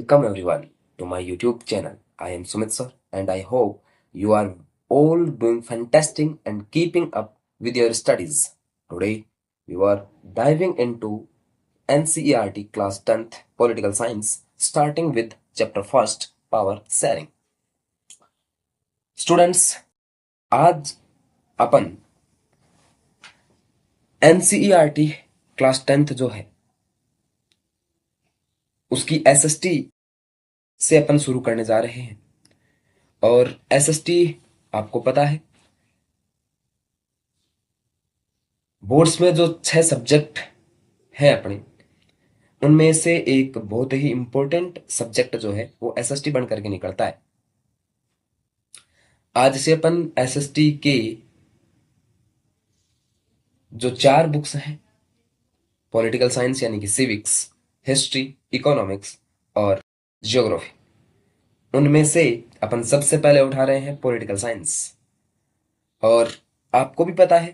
Welcome everyone to my YouTube channel. I am Sumit sir and I hope you are all doing fantastic and keeping up with your studies. Today we are diving into NCERT class 10th political science starting with chapter first power sharing. Students, आज अपन NCERT class 10th जो है उसकी SST से अपन शुरू करने जा रहे हैं। और SST आपको पता है बोर्ड्स में जो 6 सब्जेक्ट है अपने, उनमें से एक बहुत ही इंपॉर्टेंट सब्जेक्ट जो है वो एसएसटी बन करके निकलता है। आज से अपन एसएसटी के जो 4 बुक्स हैं, पॉलिटिकल साइंस यानी कि सिविक्स, हिस्ट्री, इकोनॉमिक्स और ज्योग्राफी, उनमें से अपन सबसे पहले उठा रहे हैं पॉलिटिकल साइंस। और आपको भी पता है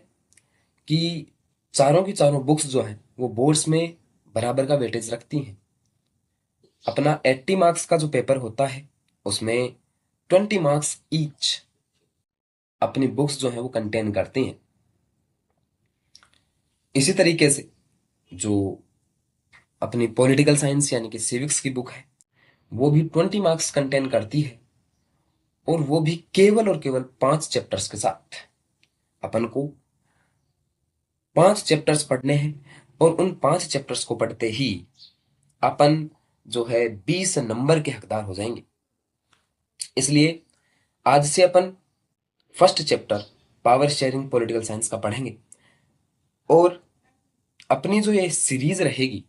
कि चारों की चारों बुक्स जो हैं वो बोर्ड्स में बराबर का वेटेज रखती हैं। अपना 80 मार्क्स का जो पेपर होता है उसमें 20 मार्क्स ईच अपनी बुक्स जो है वो कंटेन करती हैं। इसी तरीके से जो अपनी पॉलिटिकल साइंस यानी कि सिविक्स की बुक है वो भी 20 मार्क्स कंटेन करती है, और वो भी केवल और केवल 5 चैप्टर्स के साथ। अपन को 5 चैप्टर्स पढ़ने हैं और उन 5 चैप्टर्स को पढ़ते ही अपन जो है 20 नंबर के हकदार हो जाएंगे। इसलिए आज से अपन first chapter power sharing political science का पढ़ेंगे। और अपनी जो ये सीरीज रहेगी,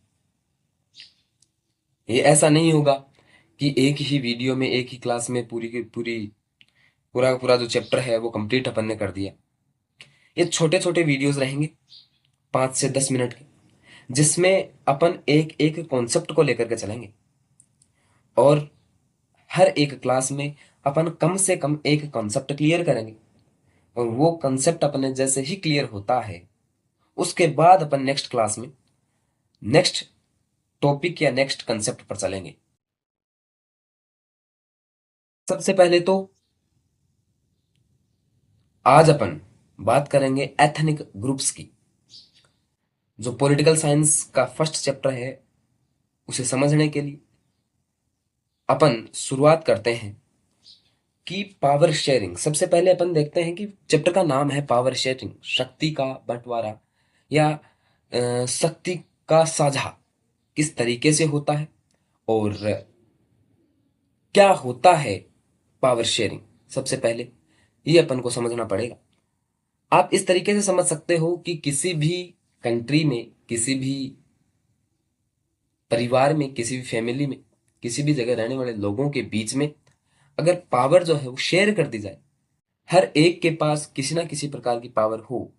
ये ऐसा नहीं होगा कि एक ही वीडियो में एक ही क्लास में पूरी की पूरी पूरा का पूरा जो चैप्टर है वो कंप्लीट अपन ने कर दिया। ये छोटे छोटे वीडियोस रहेंगे 5 से 10 मिनट के, जिसमें अपन एक एक कॉन्सेप्ट को लेकर के चलेंगे। और हर एक क्लास में अपन कम से कम एक कॉन्सेप्ट क्लियर करेंगे, और वो कॉन्सेप्ट अपने जैसे ही क्लियर होता है उसके बाद अपन नेक्स्ट क्लास में नेक्स्ट टॉपिक या नेक्स्ट कंसेप्ट पर चलेंगे। सबसे पहले तो आज अपन बात करेंगे एथनिक ग्रुप्स की। जो पॉलिटिकल साइंस का फर्स्ट चैप्टर है उसे समझने के लिए अपन शुरुआत करते हैं कि पावर शेयरिंग। सबसे पहले अपन देखते हैं कि चैप्टर का नाम है पावर शेयरिंग, शक्ति का बंटवारा या शक्ति का साझा किस तरीके से होता है और क्या होता है पावर शेयरिंग। सबसे पहले ये अपन को समझना पड़ेगा। आप इस तरीके से समझ सकते हो कि किसी भी कंट्री में, किसी भी परिवार में, किसी भी फैमिली में, किसी भी जगह रहने वाले लोगों के बीच में अगर पावर जो है वो शेयर कर दी जाए, हर एक के पास किसी ना किसी प्रकार की पावर हो,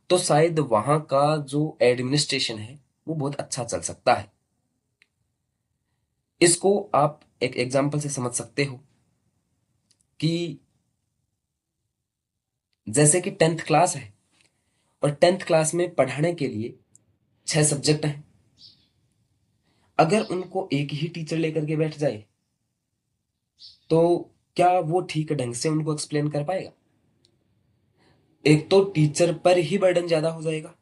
तो शायद वहां का जो एडमिनिस्ट्रेशन है वो बहुत अच्छा चल सकता है। इसको आप एक एग्जांपल से समझ सकते हो कि जैसे कि 10th क्लास है और 10th क्लास में पढ़ाने के लिए 6 सब्जेक्ट हैं। अगर उनको एक ही टीचर लेकर के बैठ जाए तो क्या वो ठीक ढंग से उनको एक्सप्लेन कर पाएगा? एक तो टीचर पर ही बर्डन ज्यादा हो जाएगा,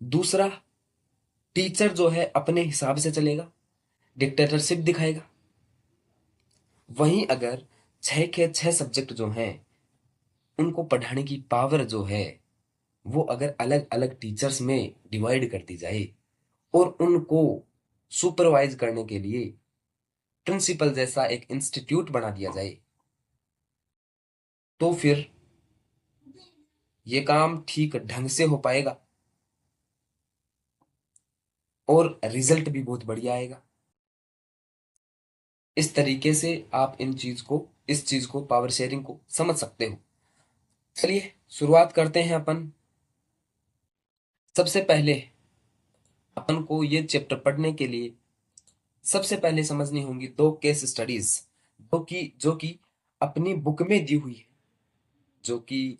दूसरा टीचर जो है अपने हिसाब से चलेगा, डिक्टेटरशिप दिखाएगा। वहीं अगर 6 के 6 सब्जेक्ट जो हैं उनको पढ़ाने की पावर जो है वो अगर अलग अलग टीचर्स में डिवाइड कर दी जाए और उनको सुपरवाइज करने के लिए प्रिंसिपल जैसा एक इंस्टीट्यूट बना दिया जाए, तो फिर ये काम ठीक ढंग से हो पाएगा और रिजल्ट भी बहुत बढ़िया आएगा। इस तरीके से आप इस चीज को पावर शेयरिंग को समझ सकते हो। चलिए शुरुआत करते हैं अपन। सबसे पहले अपन को ये चैप्टर पढ़ने के लिए सबसे पहले समझनी होंगी 2 केस स्टडीज, जो कि अपनी बुक में दी हुई है, जो कि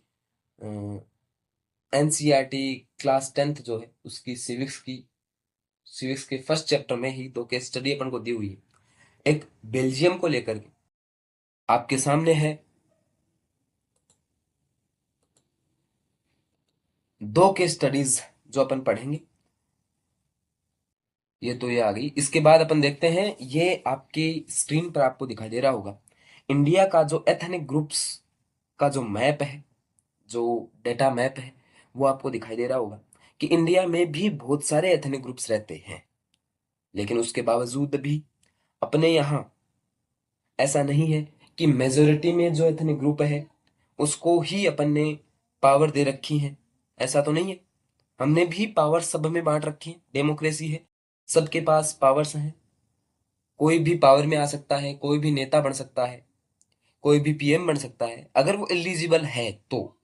एनसीईआरटी क्लास 10th जो है उसकी सिविक्स की सिविक्स के फर्स्ट चैप्टर में ही दो केस स्टडी अपन को दी हुई है। एक बेल्जियम को लेकर के आपके सामने है, दो केस स्टडीज जो अपन पढ़ेंगे। ये आ गई। इसके बाद अपन देखते हैं, ये आपकी स्क्रीन पर आपको दिखाई दे रहा होगा, इंडिया का जो एथनिक ग्रुप्स का जो मैप है, जो डेटा मैप है, वो आपको दिखाई दे रहा होगा कि इंडिया में भी बहुत सारे एथनिक ग्रुप्स रहते हैं। लेकिन उसके बावजूद भी अपने यहाँ ऐसा नहीं है कि मेजोरिटी में जो एथनिक ग्रुप है उसको ही अपन ने पावर दे रखी है। ऐसा तो नहीं है, हमने भी पावर सब में बांट रखी है। डेमोक्रेसी है, सबके पास पावर्स हैं, कोई भी पावर में आ सकता है, कोई भी नेता बन सकता है, कोई भी पीएम बन सकता है अगर वो एलिजिबल है तो।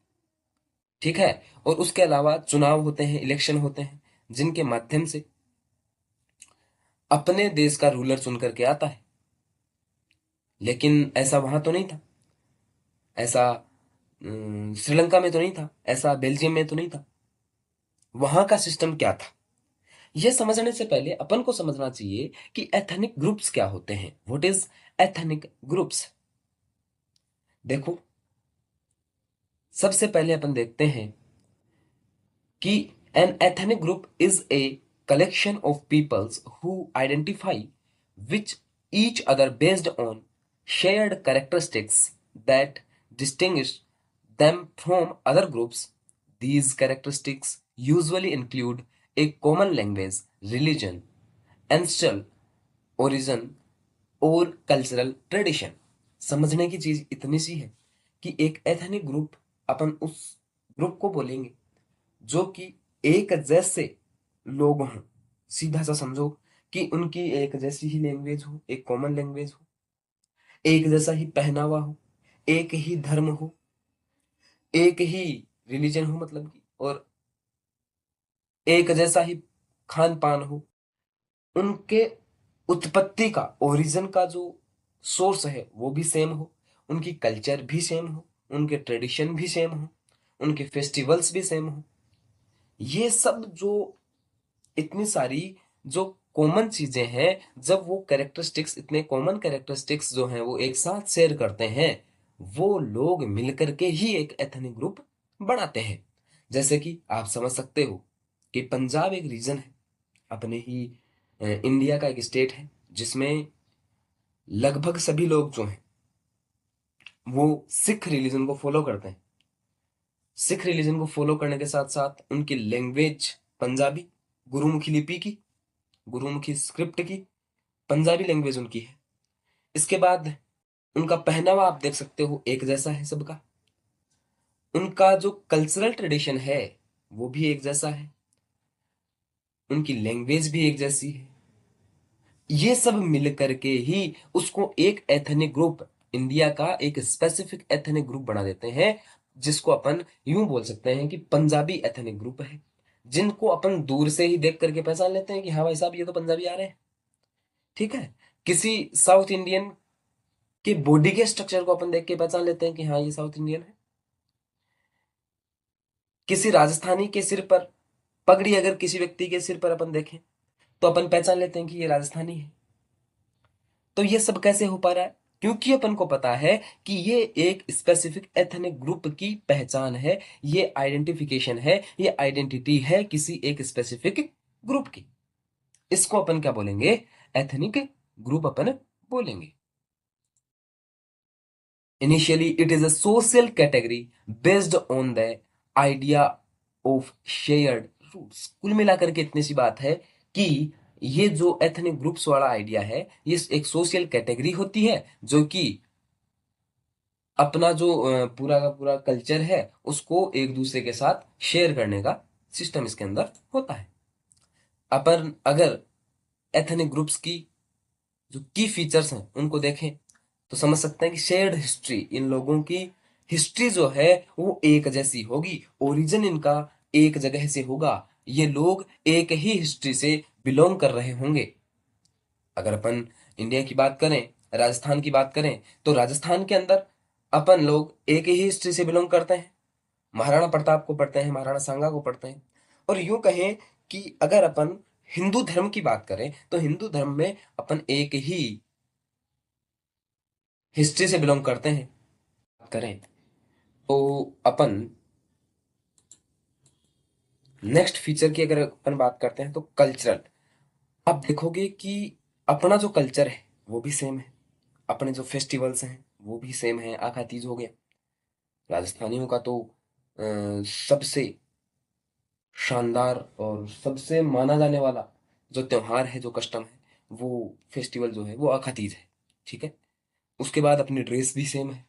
ठीक है। और उसके अलावा चुनाव होते हैं, इलेक्शन होते हैं, जिनके माध्यम से अपने देश का रूलर चुन करके आता है। लेकिन ऐसा वहां तो नहीं था, ऐसा श्रीलंका में तो नहीं था, ऐसा बेल्जियम में तो नहीं था। वहां का सिस्टम क्या था, यह समझने से पहले अपन को समझना चाहिए कि एथनिक ग्रुप्स क्या होते हैं। What is ethnic groups? देखो, सबसे पहले अपन देखते हैं कि an ethnic group is a collection of peoples who identify which each other based on shared characteristics that distinguish them from other groups. These characteristics usually include a common language, religion, ancestral origin और cultural tradition. समझने की चीज इतनी सी है कि एक ethnic group, अपन उस group को बोलेंगे जो कि एक जैसे लोग हों। सीधा सा समझो कि उनकी एक जैसी ही लैंग्वेज हो, एक कॉमन लैंग्वेज हो, एक जैसा ही पहनावा हो, एक ही धर्म हो, एक ही रिलीजन हो, मतलब कि, और एक जैसा ही खान पान हो। उनके उत्पत्ति का, ओरिजिन का जो सोर्स है वो भी सेम हो, उनकी कल्चर भी सेम हो, उनके ट्रेडिशन भी सेम हो, उनके फेस्टिवल्स भी सेम हो। ये सब जो इतनी सारी जो कॉमन चीजें हैं, जब वो कैरेक्टरिस्टिक्स, इतने कॉमन कैरेक्टरिस्टिक्स जो हैं वो एक साथ शेयर करते हैं, वो लोग मिलकर के ही एक एथनिक ग्रुप बनाते हैं। जैसे कि आप समझ सकते हो कि पंजाब एक रीजन है, अपने ही इंडिया का एक स्टेट है, जिसमें लगभग सभी लोग जो हैं वो सिख रिलीजन को फॉलो करते हैं। सिख रिलीजन को फॉलो करने के साथ साथ उनकी लैंग्वेज पंजाबी, गुरुमुखी लिपि की, गुरुमुखी स्क्रिप्ट की, पंजाबी लैंग्वेज उनकी है। इसके बाद उनका पहनावा आप देख सकते हो एक जैसा है सबका। उनका जो कल्चरल ट्रेडिशन है वो भी एक जैसा है, उनकी लैंग्वेज भी एक जैसी है। ये सब मिल करके ही उसको एक एथनिक ग्रुप, इंडिया का एक स्पेसिफिक एथनिक ग्रुप बना देते हैं, जिसको अपन यूं बोल सकते हैं कि पंजाबी एथनिक ग्रुप है। जिनको अपन दूर से ही देख करके पहचान लेते हैं कि हाँ भाई साहब, ये तो पंजाबी आ रहे हैं। ठीक है। किसी साउथ इंडियन के बॉडी के स्ट्रक्चर को अपन देख के पहचान लेते हैं कि हाँ, ये साउथ इंडियन है। किसी राजस्थानी के सिर पर पगड़ी अगर किसी व्यक्ति के सिर पर अपन देखें तो अपन पहचान लेते हैं कि ये राजस्थानी है। तो ये सब कैसे हो पा रहा है? क्योंकि अपन को पता है कि ये एक स्पेसिफिक एथनिक ग्रुप की पहचान है, ये आइडेंटिफिकेशन है, ये आइडेंटिटी है किसी एक स्पेसिफिक ग्रुप की। इसको अपन क्या बोलेंगे? एथनिक ग्रुप अपन बोलेंगे। Initially it is a social category based on the idea of shared roots. कुल मिलाकर के इतनी सी बात है कि ये जो एथनिक ग्रुप्स वाला आइडिया है, ये एक सोशल कैटेगरी होती है जो कि अपना जो पूरा का पूरा कल्चर है उसको एक दूसरे के साथ शेयर करने का सिस्टम इसके अंदर होता है। अपन अगर एथनिक ग्रुप्स की जो की फीचर्स हैं उनको देखें तो समझ सकते हैं कि शेयर्ड हिस्ट्री, इन लोगों की हिस्ट्री जो है वो एक जैसी होगी, ओरिजिन इनका एक जगह से होगा, ये लोग एक ही हिस्ट्री से बिलोंग कर रहे होंगे। अगर अपन इंडिया की बात करें, राजस्थान की बात करें, तो राजस्थान के अंदर अपन लोग एक ही हिस्ट्री से बिलोंग करते हैं। महाराणा प्रताप को पढ़ते हैं, महाराणा सांगा को पढ़ते हैं। और यूं कहें कि अगर अपन हिंदू धर्म की बात करें तो हिंदू धर्म में अपन एक ही हिस्ट्री से बिलोंग करते हैं। बात करें तो अपन नेक्स्ट फीचर की अगर अपन बात करते हैं तो कल्चरल। आप देखोगे कि अपना जो कल्चर है वो भी सेम है, अपने जो फेस्टिवल्स हैं वो भी सेम है। आखा तीज हो गया, राजस्थानियों का तो सबसे शानदार और सबसे माना जाने वाला जो त्योहार है, जो कस्टम है, वो फेस्टिवल जो है वो आखा तीज है। ठीक है। उसके बाद अपनी ड्रेस भी सेम है,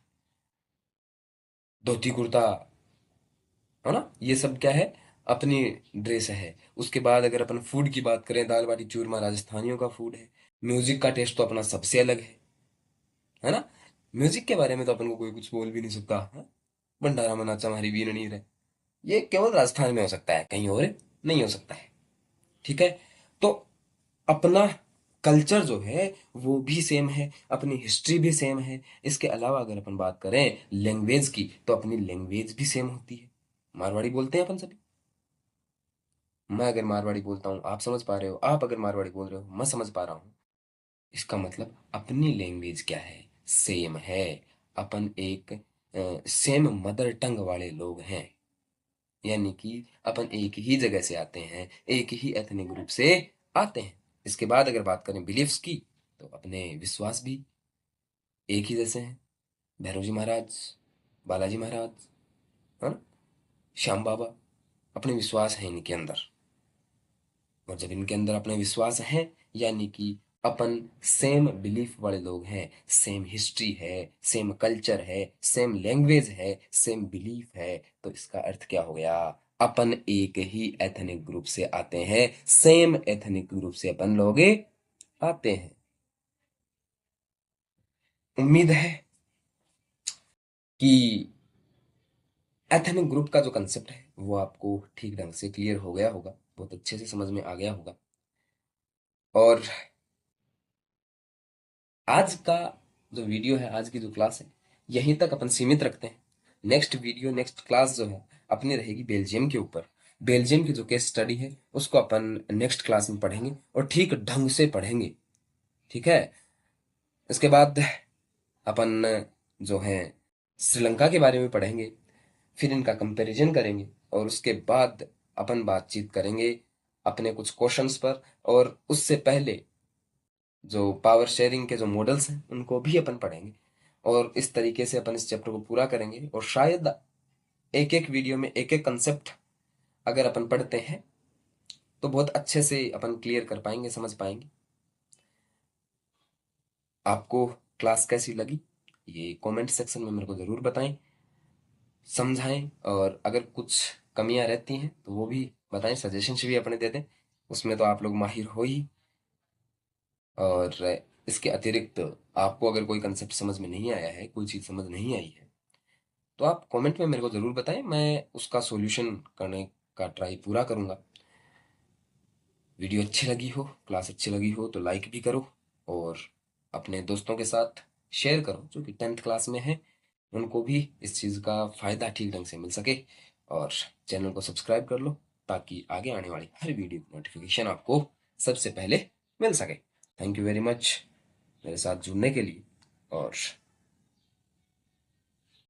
धोती कुर्ता, है ना, ये सब क्या है, अपनी ड्रेस है। उसके बाद अगर अपन फूड की बात करें, दाल बाटी चूरमा राजस्थानियों का फूड है। म्यूजिक का टेस्ट तो अपना सबसे अलग है ना। म्यूजिक के बारे में तो अपन को कोई कुछ बोल भी नहीं सकता, हाँ? भंडारा में नाचा हमारी वीर नीर है, ये केवल राजस्थान में हो सकता है, कहीं और नहीं हो सकता है। ठीक है। तो अपना कल्चर जो है वो भी सेम है, अपनी हिस्ट्री भी सेम है। इसके अलावा अगर अपन बात करें लैंग्वेज की तो अपनी लैंग्वेज भी सेम होती है। मारवाड़ी बोलते हैं अपन सभी। मैं अगर मारवाड़ी बोलता हूँ आप समझ पा रहे हो, आप अगर मारवाड़ी बोल रहे हो मैं समझ पा रहा हूँ। इसका मतलब अपनी लैंग्वेज क्या है, सेम है। अपन एक सेम मदर टंग वाले लोग हैं, यानी कि अपन एक ही जगह से आते हैं, एक ही एथनिक ग्रुप से आते हैं। इसके बाद अगर बात करें बिलीफ्स की तो अपने विश्वास भी एक ही जैसे हैं। भैरव जी महाराज, बालाजी महाराज, है ना, श्याम बाबा, अपने विश्वास है इनके अंदर। और जब इनके अंदर अपने विश्वास हैं, यानी कि अपन सेम बिलीफ वाले लोग हैं, सेम हिस्ट्री है, सेम कल्चर है, सेम लैंग्वेज है, सेम बिलीफ है, तो इसका अर्थ क्या हो गया, अपन एक ही एथनिक ग्रुप से आते हैं, सेम एथनिक ग्रुप से अपन लोग आते हैं। उम्मीद है कि एथनिक ग्रुप का जो कंसेप्ट है वो आपको ठीक ढंग से क्लियर हो गया होगा, बहुत अच्छे से समझ में आ गया होगा। और आज का जो वीडियो है, आज की जो क्लास है, यहीं तक अपन सीमित रखते हैं। नेक्स्ट वीडियो, नेक्स्ट क्लास जो है अपनी रहेगी बेल्जियम के ऊपर। बेल्जियम की जो केस स्टडी है उसको अपन नेक्स्ट क्लास में पढ़ेंगे और ठीक ढंग से पढ़ेंगे। ठीक है। इसके बाद अपन जो है श्रीलंका के बारे में पढ़ेंगे, फिर इनका कंपैरिजन करेंगे और उसके बाद अपन बातचीत करेंगे अपने कुछ क्वेश्चंस पर। और उससे पहले जो पावर शेयरिंग के जो मॉडल्स हैं उनको भी अपन पढ़ेंगे। और इस तरीके से अपन इस चैप्टर को पूरा करेंगे और शायद एक एक वीडियो में एक एक कंसेप्ट अगर अपन पढ़ते हैं तो बहुत अच्छे से अपन क्लियर कर पाएंगे, समझ पाएंगे। आपको क्लास कैसी लगी ये कमेंट सेक्शन में मेरे को ज़रूर बताएं, समझाएं। और अगर कुछ कमियां रहती हैं तो वो भी बताएं, सजेशंस भी अपने दे दें, उसमें तो आप लोग माहिर हो ही। और इसके अतिरिक्त आपको अगर कोई कंसेप्ट समझ में नहीं आया है, कोई चीज़ समझ नहीं आई है, तो आप कमेंट में मेरे को ज़रूर बताएं, मैं उसका सॉल्यूशन करने का ट्राई पूरा करूँगा। वीडियो अच्छी लगी हो, क्लास अच्छी लगी हो तो लाइक भी करो और अपने दोस्तों के साथ शेयर करो जो कि 10th क्लास में हैं, उनको भी इस चीज़ का फ़ायदा ठीक ढंग से मिल सके। और चैनल को सब्सक्राइब कर लो ताकि आगे आने वाली हर वीडियो की नोटिफिकेशन आपको सबसे पहले मिल सके। थैंक यू वेरी मच मेरे साथ जुड़ने के लिए। और